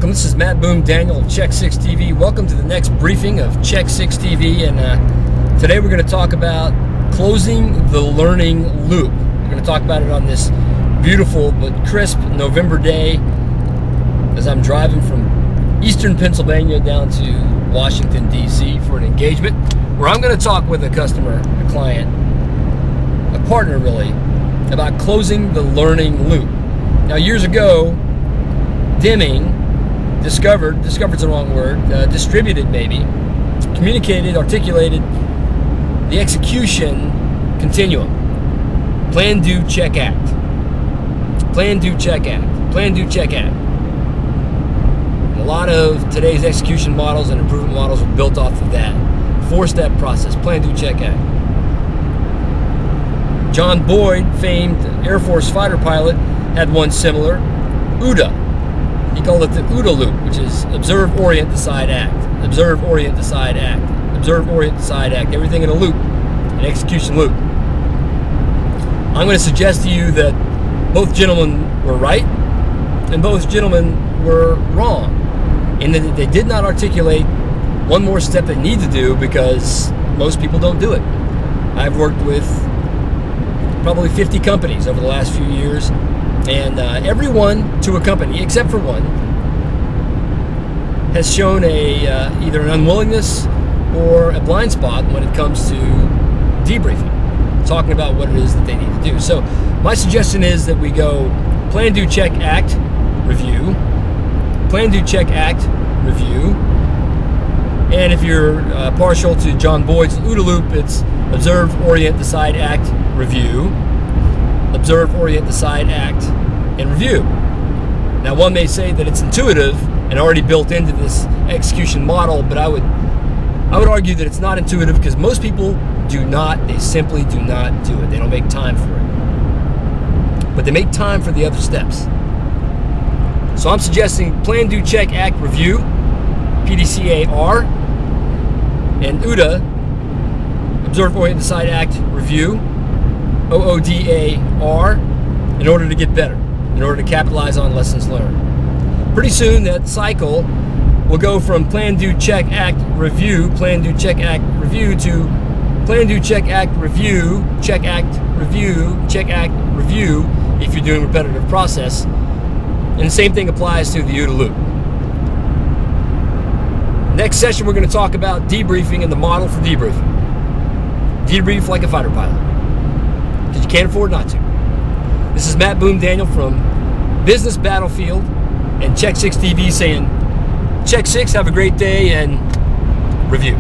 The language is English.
Welcome, this is Matt Boom Daniel of Check 6 TV. Welcome to the next briefing of Check 6 TV, and today we're going to talk about closing the learning loop. We're going to talk about it on this beautiful but crisp November day as I'm driving from eastern Pennsylvania down to Washington, D.C. for an engagement where I'm going to talk with a customer, a client, a partner really, about closing the learning loop. Now, years ago, Deming discovered's the wrong word, distributed maybe, communicated, articulated the execution continuum. Plan, do, check, act. Plan, do, check, act. Plan, do, check, act. And a lot of today's execution models and improvement models are built off of that four-step process. Plan, do, check, act. John Boyd, famed Air Force fighter pilot, had one similar, OODA. He called it the OODA loop, which is observe, orient, decide, act. Observe, orient, decide, act. Observe, orient, decide, act. Everything in a loop, an execution loop. I'm going to suggest to you that both gentlemen were right and both gentlemen were wrong, in that they did not articulate one more step they need to do because most people don't do it. I've worked with probably 50 companies over the last few years, and everyone to a company, except for one, has shown either an unwillingness or a blind spot when it comes to debriefing, talking about what it is that they need to do. So my suggestion is that we go plan, do, check, act, review. Plan, do, check, act, review. And if you're partial to John Boyd's OODA loop, it's observe, orient, decide, act, review. Observe, orient, decide, act, and review. Now, one may say that it's intuitive and already built into this execution model, but I would argue that it's not intuitive because most people do not. They simply do not do it. They don't make time for it. But they make time for the other steps. So I'm suggesting plan, do, check, act, review, PDCAR, and OODA, observe, orient, decide, act, review, OODAR, in order to get better, in order to capitalize on lessons learned. Pretty soon that cycle will go from plan, do, check, act, review, plan, do, check, act, review, to plan, do, check, act, review, check, act, review, check, act, review, if you're doing repetitive process. And the same thing applies to the OODA loop. Next session, we're going to talk about debriefing and the model for debriefing. Debrief like a fighter pilot, because you can't afford not to. This is Matt Boom Daniel from Business Battlefield and Check 6 TV saying, Check 6, have a great day, and review.